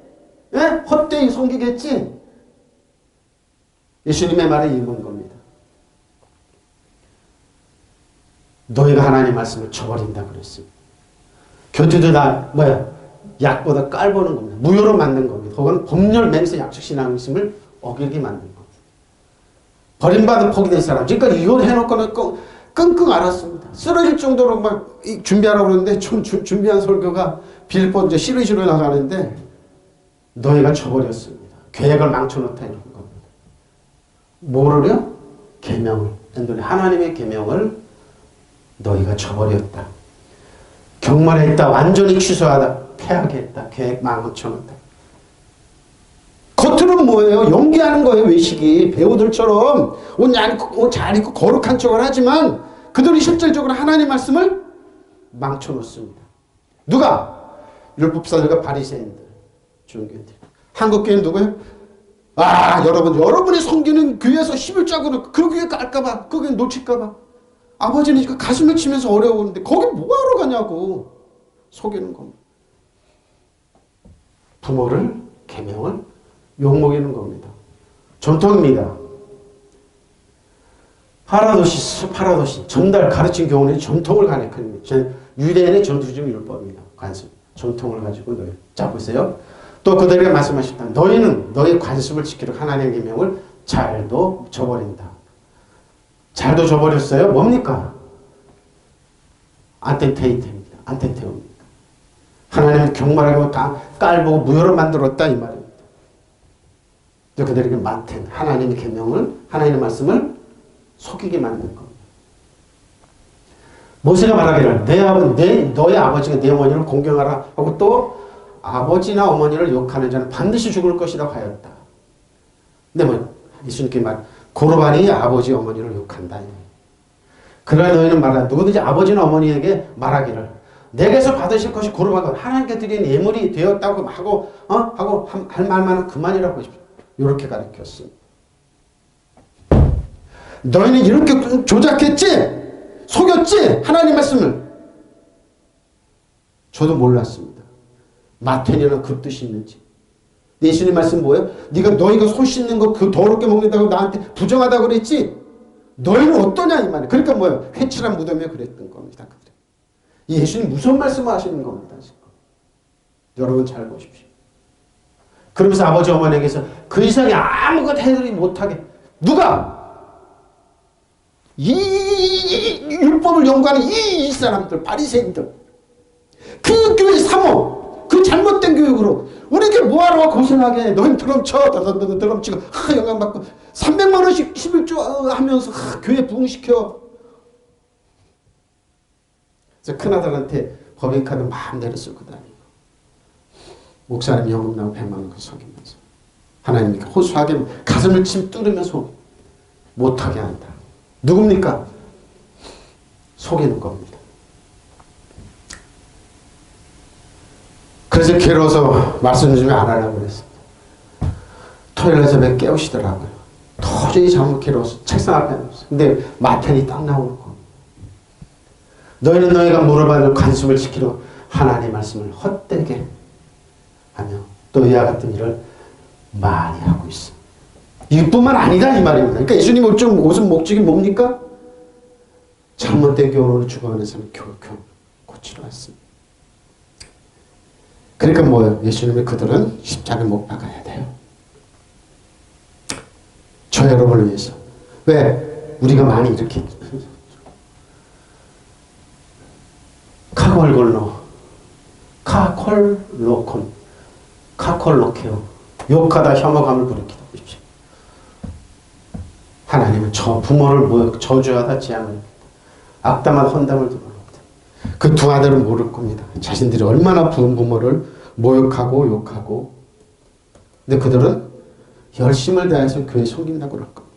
헛되이 섬기겠지? 예수님의 말에 이은 겁니다. 너희가 하나님의 말씀을 저버린다 그랬습니다. 교태도 다 약보다 깔보는 겁니다. 무효로 만든 겁니다. 혹은 법률 맹세 약속 신앙심을 어기게 만든 겁니다. 버림받은 포기된 사람. 그러니까 이걸 해놓고는 끙끙 앓았습니다. 쓰러질 정도로 막 준비하라고 그러는데 준비한 설교가 빌보 이제 시리즈로 나가는데 너희가 저버렸습니다. 계획을 망쳐놓다 이런 겁니다. 뭐를요? 계명을. 하나님의 계명을 너희가 저버렸다. 경멸했다. 완전히 취소하다. 폐하게 했다. 계획 망쳐놓다. 겉으로는 뭐예요? 연기하는 거예요. 외식이. 배우들처럼 옷 잘 입고 거룩한 척을 하지만 그들이 실질적으로 하나님 말씀을 망쳐놓습니다. 누가? 율법사들과 바리새인들. 종교인들. 한국교회는 누구예요? 여러분이 섬기는 교회에서 11조하고는 그 교회 깔까봐, 그 교회 놓칠까봐. 아버지는 가슴을 치면서 어려우는데 거기 뭐하러 가냐고 속이는 겁니다. 부모를, 계명을 욕먹이는 겁니다. 전통입니다. 파라도시 전달 가르친 교훈의 전통을 가리킵니다. 유대인의 전투중 율법입니다. 관습, 전통을 가지고 너희. 자 보세요. 또 그들에게 말씀하셨다. 너희는 너희 관습을 지키려 하나님의 계명을 잘도 저버린다. 잘도 저버렸어요. 뭡니까? 안텐테이테입니다. 안텐테오입니다. 하나님은 경말하고 깔보고 무효로 만들었다 이 말입니다. 그들에게 맡은 하나님의 계명을, 하나님의 말씀을 속이게 만든 겁니다. 모세가 말하기를 너의 아버지가 내 어머니를 공경하라 하고 또 아버지나 어머니를 욕하는 자는 반드시 죽을 것이라고 하였다. 근데 예수님께 고르반이 아버지 어머니를 욕한다. 그러나 너희는 말하라. 누구든지 아버지나 어머니에게 말하기를 내게서 받으실 것이 고르반과 하나님께 드린 예물이 되었다고 하고 할 말만은 그만이라고 이렇게 가르쳤습니다. 너희는 이렇게 조작했지? 속였지? 하나님 말씀을. 저도 몰랐습니다. 마태니는 그 뜻이 있는지. 예수님 말씀 뭐예요? 너희가 손 씻는 거 그 더럽게 먹는다고 나한테 부정하다고 그랬지? 너희는 어떠냐 이 말이에요. 그러니까 뭐예요? 회칠한 무덤에 그랬던 겁니다. 예수님 무슨 말씀을 하시는 겁니다. 지금. 여러분 잘 보십시오. 그러면서 아버지 어머니에게서 그 이상이 아무것도 해드리지 못하게 누가? 이 율법을 연구하는 이 사람들, 바리새인들, 그 교회 사모, 그 잘못된 교육으로 우리에게 뭐하러 고생하게 너희 드럼쳐 드럼치고 영향받고 300만 원씩 11조 하면서 교회 부흥시켜. 그래서 큰아들한테 법인카드 마음대로 쓰고 다니고 목사님 연금 나고 100만 원 속이면서 하나님께 호소하게 가슴을 침 뚫으면서 못하게 한다. 누굽니까? 속이는 겁니다. 그래서 괴로워서 말씀 좀 안 하려고 그랬습니다. 토요일에 새벽에 깨우시더라고요. 도저히 잠을 괴로워서 책상 앞에 놨어요. 근데 마편이 딱 나오는 겁니다. 너희는 너희가 물어받을 관습을 지키러 하나님의 말씀을 헛되게 하며 또 이와 같은 일을 많이 하고 있습니다. 이뿐만 아니다 이 말입니다. 그러니까 예수님 옷은 목적이 뭡니까? 잘못된 교훈으로 죽어가는 사람을 교훈 고치러 왔습니다. 그러니까 뭐예요? 예수님의 그들은 십자가에 못 박아야 돼요. 저 여러분을 위해서. 왜? 우리가 많이 이렇게 카콜로케오 욕하다 혐오감을 부르기도 보십시오. 하나님은 부모를 저주하다 재앙을 악담한 헌담을 들어옵니다. 그 두 아들은 모를 겁니다. 자신들이 얼마나 부모를 모욕하고 욕하고. 근데 그들은 열심을 다해서 교회 섬긴다고 그럴 겁니다.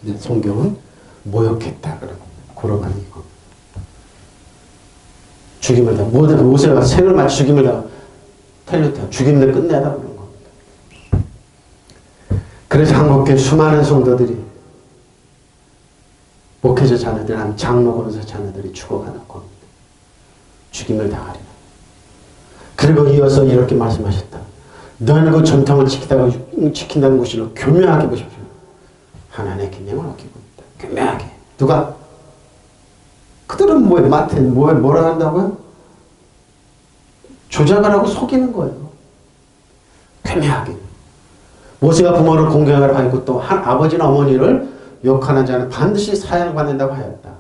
근데 성경은 모욕했다 그럽니다. 고러반이 이거. 죽임을 다 모든 모세가 생을 마치 죽임을 다 텔루타 죽임을 끝내다 그런 겁니다. 그래서 한국교회 수많은 성도들이 목회자 자녀들, 장로 권사 자녀들이 죽어가는 겁니다. 죽임을 당하리라. 그리고 이어서 이렇게 말씀하셨다. 너희는 그 전통을 지킨다는 것으로 교묘하게 보십시오. 하나님의 계명을 어기고 있다. 교묘하게. 누가? 그들은 뭐라 한다고요? 조작을 하고 속이는 거예요. 교묘하게. 모세가 부모를 공경하라 하고 또 아버지나 어머니를 욕하는 자는 반드시 사형을 받는다고 하였다.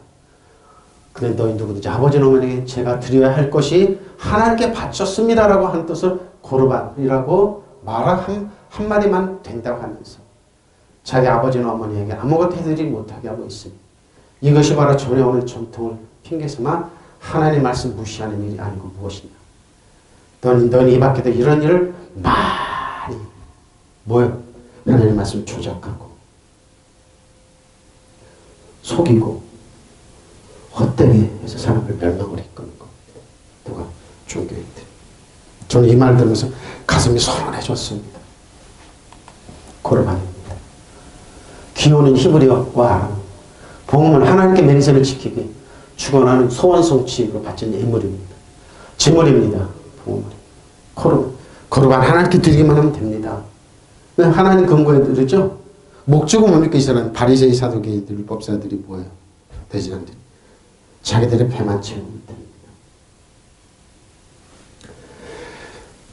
근데 너희 누구든지 아버지나 어머니에게 제가 드려야 할 것이 하나님께 바쳤습니다라고 하는 뜻을 고르반이라고 말한 한마디만 된다고 하면서 자기 아버지나 어머니에게 아무것도 해드리지 못하게 하고 있습니다. 이것이 바로 전해오는 전통을 핑계삼아 하나님의 말씀 무시하는 일이 아니고 무엇이냐. 너는 이 밖에도 이런 일을 많이 하나님의 말씀을 조작하고 속이고 헛되게 해서 사람을 멸망을 이끄는 겁니다. 누가? 종교인들. 저는 이 말 들으면서 가슴이 서늘해졌습니다. 고르반입니다. 기호는 히브리어와 아람, 복음은 하나님께 맹세를 지키기, 축원하는 소원 성취로 바친 예물입니다. 제물입니다. 복음은. 거룩한 하나님께 드리기만 하면 됩니다. 하나님 근거에 들으죠? 목적은 뭡니까? 이 사람 바리새인 사두개인들 율법사들이 뭐예요? 대제사장들이 자기들의 배만 채우면 됩니다.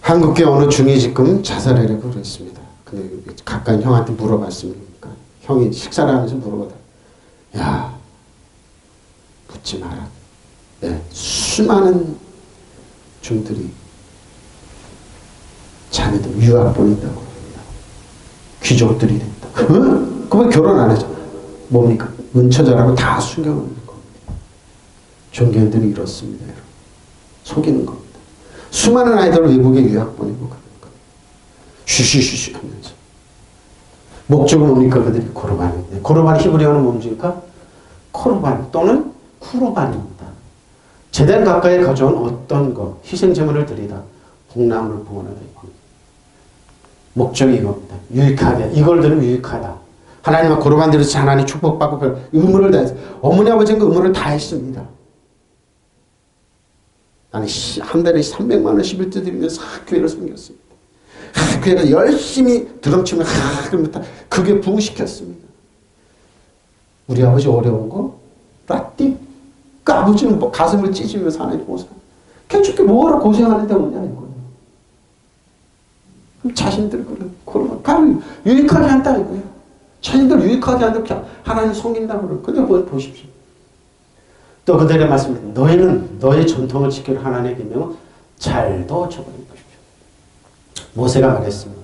한국교회 어느 중위직금 자살하려고 그랬습니다. 근데 가까운 형한테 물어봤습니다. 형이 식사를 하면서 물어보다, 야, 묻지 마라. 네, 수많은 중들이 자네들 유학 보낸다고 합니다. 귀족들이 된다. 그러면 결혼 안 하죠. 뭡니까? 은처자라고 다 숨겨놓는 겁니다. 종교인들이 이렇습니다. 여러분. 속이는 겁니다. 수많은 아이들을 외국에 유학 보내고 그러는 겁니다. 쉬쉬쉬쉬 하면서. 목적은 뭡니까? 그들이 고르반입니다. 고르반 히브리어는 뭡니까? 코르반 또는 쿠르반입니다. 제단 가까이 가져온 어떤 것, 희생제물을 드리다, 복나무를 봉헌하다. 목적이 이겁니다. 유익하게. 이걸 들으면 유익하다. 하나님과 고르반 드려서 하나님 축복받고 의무를 다해서 어머니 아버지는 그 의무를 다했습니다. 나는 한 달에 300만 원 11대 드리면서 교회를 섬겼습니다. 교회가 열심히 드럼치면 그러면 그게 부흥시켰습니다. 우리 아버지 어려운 거 라띠 그 아버지는 뭐 가슴을 찢으면서 하나님 보사 개죽게 뭐하러 고생하는데 오냐는 거예요. 자신들 그런 가를 유익하게 한다 이거예요. 자신들 유익하게 한다 하나님 섬긴다 그래요. 근데 보십시오. 또 그들의 말씀입니다. 너희는 너의 전통을 지키려 하나님의 계명을 잘도 저버린 것이죠. 모세가 말했습니다.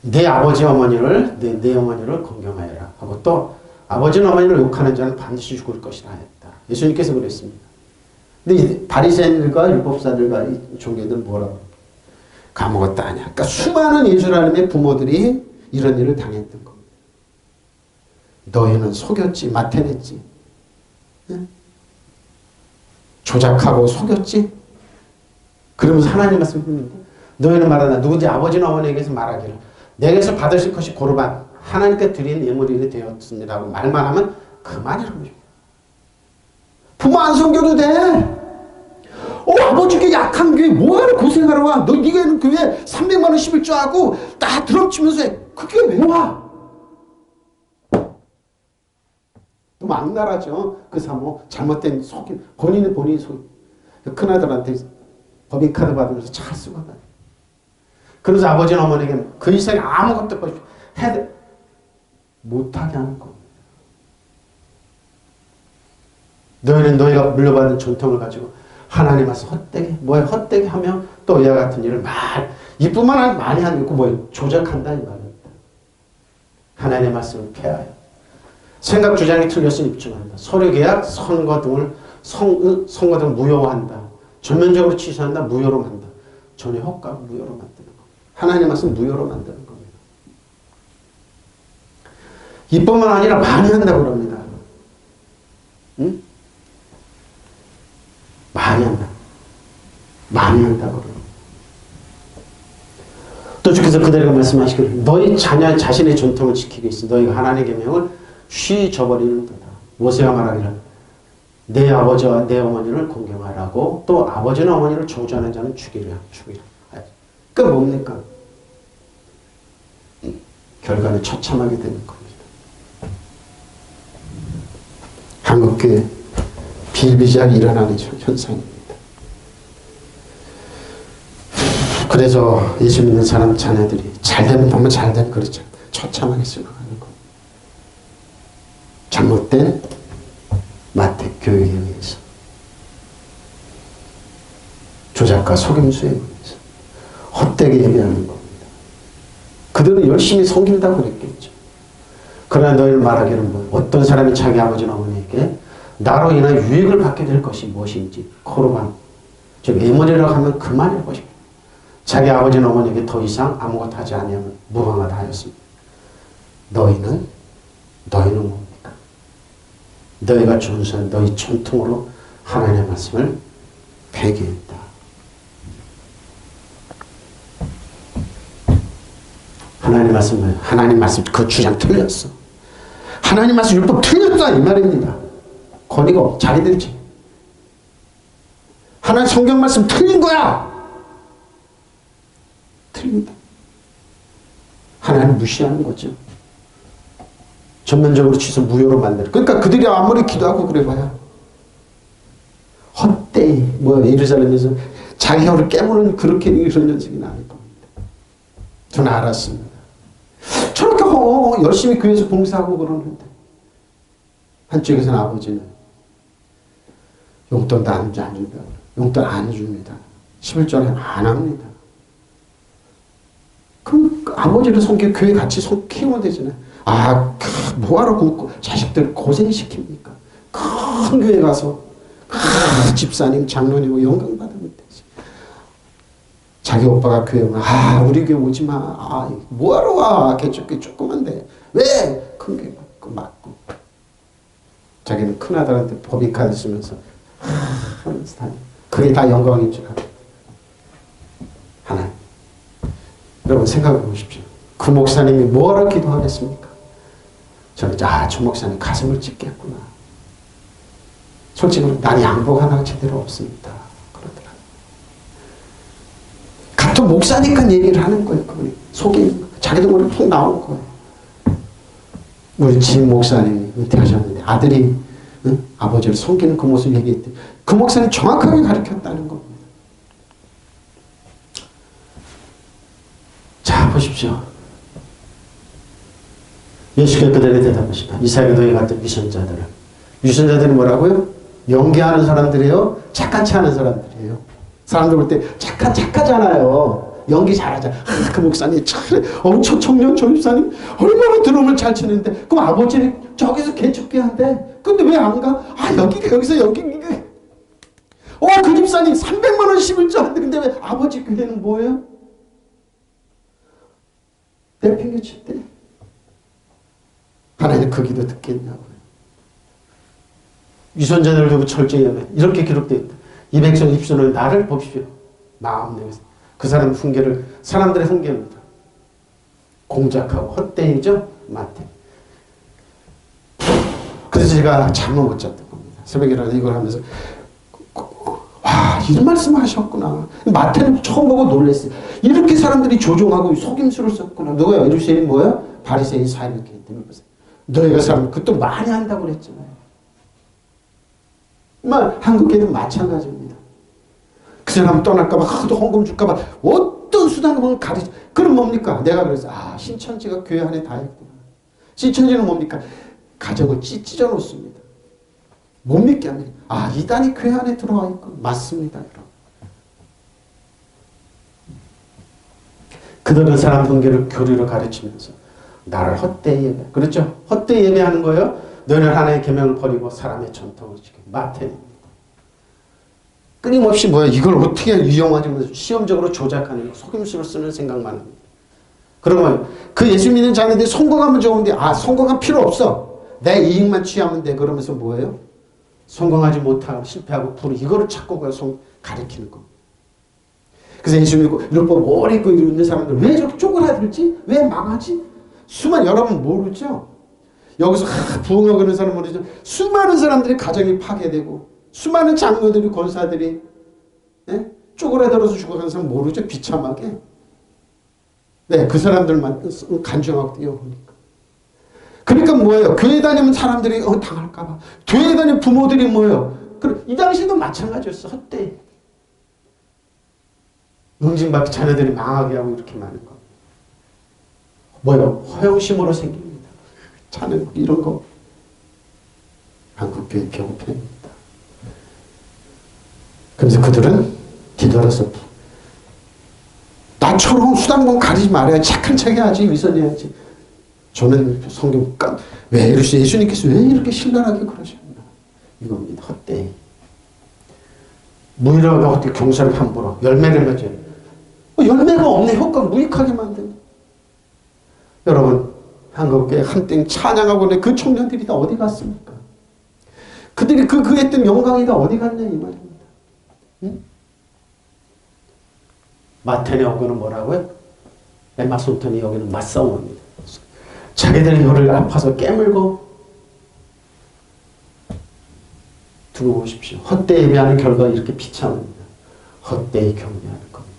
내 아버지 어머니를 내 어머니를 공경하여라 하고 또 아버지는 어머니를 욕하는 자는 반드시 죽을 것이라 했다. 예수님께서 그랬습니다. 근데 이 바리새인들과 율법사들과 이 종교들은 뭐라고 합니까? 아무것도 아니야. 그러니까 수많은 예수라님의 부모들이 이런 일을 당했던 겁니다. 너희는 속였지, 맡해냈지, 네? 조작하고 속였지. 그러면서 하나님 말씀입니다. 너희는 말하나 누구든지 아버지나 어머니에게서 말하기를 내게서 받으실 것이 고르반 하나님께 드린 예물이 되었습니다라고 말만 하면 그만이라는 거죠. 부모 안 섬겨도 돼. 아버지께 약한 교회 뭐하러 고생하러 와. 네가 교회 300만 원 11조 하고 다 드럼치면서 해. 그게 왜 와? 또 악랄하죠. 그 사모 잘못된 속임 본인이 속임. 큰아들한테 법인카드 받으면서 잘 쓰고 다녀. 그래서 아버지는 어머니에게 그 이상에 아무것도 없이 못하게 하는 겁니다. 너희는 너희가 물려받은 전통을 가지고 하나님 앞에서 헛되게 하며 또 이와 같은 일을 이뿐만 아니라 많이 하고 조작한다 이 말입니다. 하나님의 말씀을 폐하여 생각 주장이 틀렸으니 입증한다. 서류계약, 선거 등을 무효화한다. 전면적으로 취소한다. 무효로 만다. 전혀 효과가 무효로 만드는 겁니다. 하나님의 말씀 무효로 만드는 겁니다. 이뿐만 아니라 많이 한다고 그럽니다. 응? 많이 한다고 그래요. 또 주께서 그들에게 말씀하시기를 너희 자녀 자신의 전통을 지키고 있어 너희가 하나님의 계명을 쉬 저버리는 도다. 모세가 말하기를 내 아버지와 내 어머니를 공경하라고 또 아버지나 어머니를 저주하는 자는 죽이라. 그 뭡니까? 결과는 처참하게 되는 겁니다. 한국교회 비일비재하게 일어나는 현상입니다. 그래서 예수 믿는 사람 자녀들이 잘되면 보면 잘되면 그렇죠. 처참하게 생각하는 겁니다. 잘못된 마태 교육에 의해서 조작과 속임수에 의해서 헛되게 예배하는 겁니다. 그들은 열심히 섬긴다고 그랬겠죠. 그러나 너희를 말하기는 어떤 사람이 자기 아버지나 어머니에게 나로 인한 유익을 받게 될 것이 무엇인지 코르반 즉 예물이라고 하면 그만일 것입니다. 자기 아버지나 어머니에게 더 이상 아무것도 하지 않으면 무방하다 하였습니다. 너희는 뭡니까? 너희가 준수한 너희 전통으로 하나님의 말씀을 폐기했다. 말씀 뭐예요? 하나님 말씀 그 주장 틀렸어. 하나님 말씀 율법 틀렸다 이 말입니다. 권위가 자기들지. 하나님 성경 말씀 틀린 거야. 틀린다. 하나님 무시하는 거죠. 전면적으로 취소 무효로 만들어. 그러니까 그들이 아무리 기도하고 그래봐야 헛되이 예루살렘에서 자기 혀를 깨무는 그렇게 이런 연습이 아닐 겁니다. 저는 알았습니다. 저렇게 열심히 교회에서 봉사하고 그러는데 한쪽에서는 아버지는 용돈도 안 줍니다. 용돈 안 줍니다. 11조는 안 합니다. 그럼 아버지를 섬겨 교회 같이 키우면 되잖아요. 뭐하러 굶고 자식들 고생시킵니까? 큰 교회 가서 집사님, 장로님 영광 받으면 되지. 자기 오빠가 교회 오면 우리 교회 오지 마. 뭐하러 와? 개척교회 조그만데. 왜? 큰 교회 맞고. 자기는 큰아들한테 법인카드 쓰면서 하면서 다니. 그게 다 영광인 줄 알아. 하나님. 여러분 생각해 보십시오. 그 목사님이 뭐하러 기도하겠습니까? 저는 저 목사님 가슴을 찢겠구나. 솔직히 난 양복 하나가 제대로 없습니다. 그러더라고요. 같은 목사니까 얘기를 하는 거예요. 그분이 속이 자기도 모르게 푹 나오는 거예요. 우리 진 목사님이 은퇴하셨는데 아들이 아버지를 섬기는 그 모습을 얘기했대. 그 목사님 정확하게 가르쳤다는 겁니다. 자 보십시오. 예수께서 그들에게 대답하시다. 이스라엘에 갔던 위선자들이 뭐라고요? 연기하는 사람들이에요. 착한 체 하는 사람들이에요. 사람들 볼 때 착하잖아요. 연기 잘하잖아. 그 목사님 참 엄청 청년 조집사님 얼마나 드럼을 잘 치는데 그럼 아버지는 저기서 개척게 한대. 근데 왜 안 가? 여기서 여기 그 집사님 300만 원 11조 한대. 근데 왜 아버지 교회는 뭐예요? 내팽개칠 때 하나님 그 기도 듣겠냐고요. 위선자들을 두고 철저히 하면 이렇게 기록되어 있다. 이 백성 입술을 나를 보십시오. 마음 내에서 그 사람 훈계를 사람들의 훈계입니다. 공작하고 헛되이죠. 마태. 그래서 제가 잠을 못 잤던 겁니다. 새벽에 일어나 이걸 하면서 이런 말씀 하셨구나. 마태는 처음 보고 놀랐어요. 이렇게 사람들이 조종하고 속임수를 썼구나. 누가요? 예루살렘이 뭐야? 바리새인 사이렇게 때문에 너희가 사람 그것도 많이 한다고 그랬잖아요. 한국에도 마찬가지입니다. 그 사람 떠날까봐 하도 헌금 줄까봐 어떤 수단을 가리죠. 그럼 뭡니까? 내가 그래서 신천지가 교회 안에 다 있구나. 신천지는 뭡니까? 가정을 찢어 놓습니다. 못 믿게 합니다. 이단이 교회 안에 들어와 있고 맞습니다. 여러분. 그들은 사람 관계를 교리로 가르치면서 나를 헛되이 예배. 그렇죠? 헛되이 예배하는 거예요. 너는 하나님의 계명을 버리고 사람의 전통을 지켜. 마태입니다. 끊임없이 이걸 어떻게 유용하지 시험적으로 조작하는 속임수를 쓰는 생각만 합니다. 그러면 그 예수 믿는 자녀들이 성공하면 좋은데 성공한 필요 없어. 내 이익만 취하면 돼. 그러면서 뭐예요? 성공하지 못하고 실패하고 이거를 찾고 가르치는 겁니다. 그래서 예수 믿고 율법 오래 있고 있는 사람들 왜 저렇게 쪼그라들지? 왜 망하지? 여러분 모르죠? 여기서 부흥하고 그런 사람 모르죠? 수많은 사람들이 가정이 파괴되고 수많은 장로들이 권사들이 쪼그라들어서 죽어가는 사람 모르죠? 비참하게. 그 사람들만 간증하고 뛰어보니까. 그러니까 뭐예요? 교회 다니면 사람들이 당할까봐. 교회 다니는 부모들이 뭐예요? 이 당시도 마찬가지였어. 헛되이. 응징받기 자녀들이 망하게 하고 이렇게 많은 거. 허영심으로 생깁니다. 자녀 이런 거. 한국교회 병폐입니다. 그래서 그들은 뒤돌아서 나처럼 수단공 가리지 말아야 착한 척 해야지 위선해야지. 저는 성경 왜 예수님께서 왜 이렇게 신랄하게 그러셨나 이겁니다. 헛되이. 무일하게 어떻게 경사를 함부로 열매를 맺어요. 열매가 없네. 효과 무익하게 만드는. 여러분 한국교회 한땡 찬양하고 그 청년들이 다 어디 갔습니까? 그들이 그 했던 영광이 다 어디 갔냐 이 말입니다. 응? 마태네 오고는 뭐라고요? 엠마 손턴이 여기는 맞싸움입니다. 자기들의 혀를 아파서 깨물고 두고 보십시오. 헛되이 예배하는 결과 이렇게 비참합니다. 헛되이 경배하는 겁니다.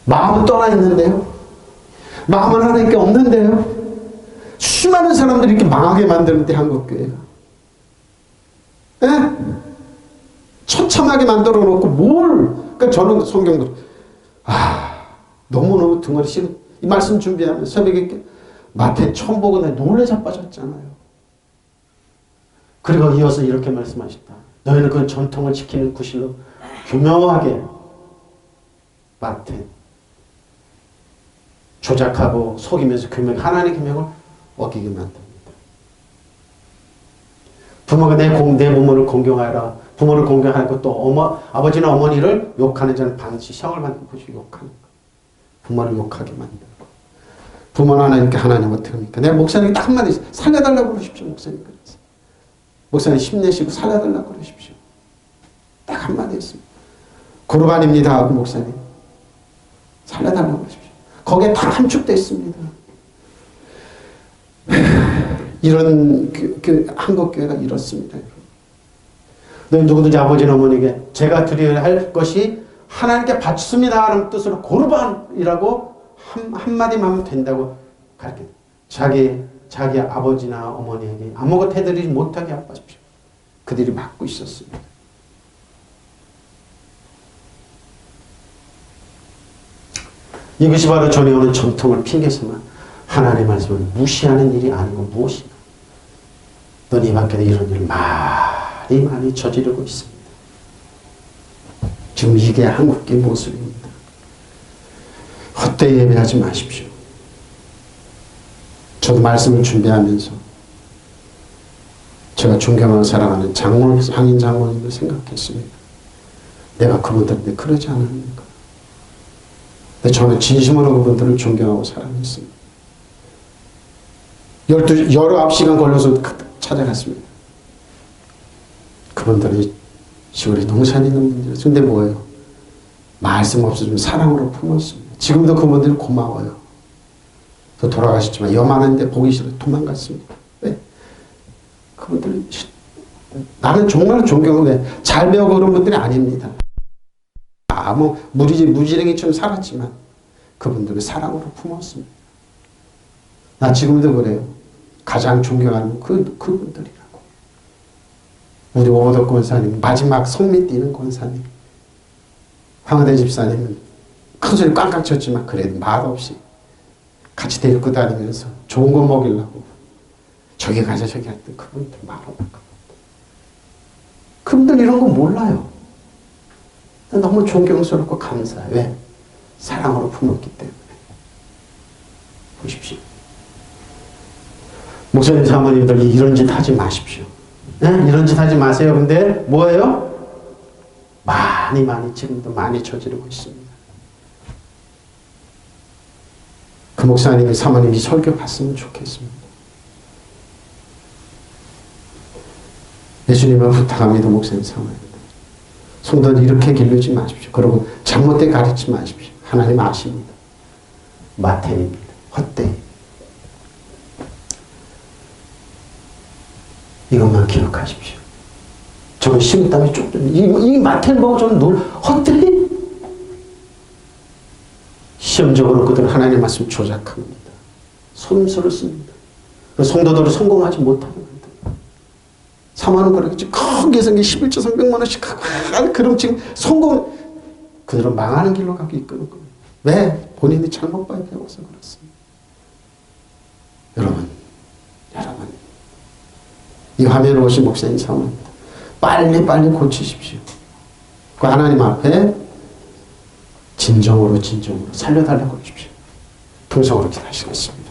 마음은 떠나 있는데요. 마음은 하나님께 없는데요. 수많은 사람들이 이렇게 망하게 만드는데 한국교회가. 예? 처참하게 만들어 놓고 그러니까 저는 성경도 너무너무 등어리 싫은 이 말씀 준비하면 새벽에 마태 처음 보고 나 놀래 자빠졌잖아요. 그리고 이어서 이렇게 말씀하셨다. 너희는 그 전통을 지키는 구실로 교묘하게 마태 조작하고 속이면서 하나님의 계명을 어기게 만듭니다. 부모가 내 부모를 공경하라. 부모를 공경하고 또 아버지나 어머니를 욕하는 자는 반드시 형을 받는 것이 욕하는 거. 부모를 욕하게 만들고. 부모는 하나님께 하나님 어떻게 합니까? 내가 목사님께 딱 한마디 살려달라고 그러십시오. 목사님 그래서. 목사님 힘내시고 살려달라고 그러십시오. 딱 한마디 했습니다. 고르반입니다 하고 목사님 살려달라고 그러십시오. 거기에 다 함축되어 있습니다. 이런 한국교회가 이렇습니다. 너희 누구든지 아버지나 어머니에게 제가 드려야 할 것이 하나님께 바쳤습니다 하는 뜻으로 고르반이라고 한마디만 하면 된다고 가르쳐요. 자기 아버지나 어머니에게 아무것도 해드리지 못하게 하십시오. 그들이 막고 있었습니다. 이것이 바로 전에 오는 전통을 핑계삼아 하나님의 말씀을 무시하는 일이 아닌 건 무엇이냐. 너는 이 밖에도 이런 일을 많이 저지르고 있습니다. 지금 이게 한국의 모습입니다. 헛되이 예배하지 마십시오. 저도 말씀을 준비하면서 제가 존경하는 사랑하는 상인 장로님을 생각했습니다. 내가 그분들한테 그러지 않았는가. 근데 저는 진심으로 그분들을 존경하고 사랑했습니다. 19시간 걸려서 찾아갔습니다. 그분들이 시골에 동산 있는 분들이었어요. 근데 뭐예요? 말씀 없어지면 사랑으로 품었습니다. 지금도 그분들이 고마워요. 또 돌아가셨지만 여만한데 보기 싫어 도망갔습니다. 왜? 그분들이 나는 정말 존경하고 잘 배우고 그런 분들이 아닙니다. 무지랭이처럼 살았지만 그분들을 사랑으로 품었습니다. 나 지금도 그래요. 가장 존경하는 그분들이라고. 우리 오보덕 권사님, 마지막 성미 뛰는 권사님, 황하대 집사님은 큰 소리 꽝꽝 쳤지만 그래도 말없이 같이 데리고 다니면서 좋은 거 먹이려고 저기 가자 저기 했던 그분들 말없는 그분들 이런 거 몰라요. 너무 존경스럽고 감사해요. 왜? 사랑으로 품었기 때문에. 보십시오. 목사님 사모님들 이런 짓 하지 마십시오. 네? 이런 짓 하지 마세요. 근데 뭐예요? 지금도 많이 저지르고 있습니다. 그 목사님이 사모님이 설교 봤으면 좋겠습니다. 예수님을 부탁합니다. 목사님 사모님들. 성도들 이렇게 기르지 마십시오. 그리고 잘못되게 가르치지 마십시오. 하나님 아십니다. 마태입니다. 헛되이. 이것만 기억하십시오. 저는 식은땀이 쭉 이 마태를 보고 저는 헛되이. 시험적으로 그들은 하나님의 말씀 조작합니다. 손음소를 씁니다. 성도들을 성공하지 못하게 만듭니다. 3만원 그러겠지. 큰 계산기 11조 300만원씩 하고 그럼 지금 성공 그들은 망하는 길로 가고 이끄는 겁니다. 왜? 본인이 잘못 봐야 배워서 그렇습니다. 여러분 이 화면에 오신 목사님 사모입니다. 빨리 고치십시오. 그 하나님 앞에 진정으로 살려달라고 하십시오. 통성으로 기도하시겠습니다.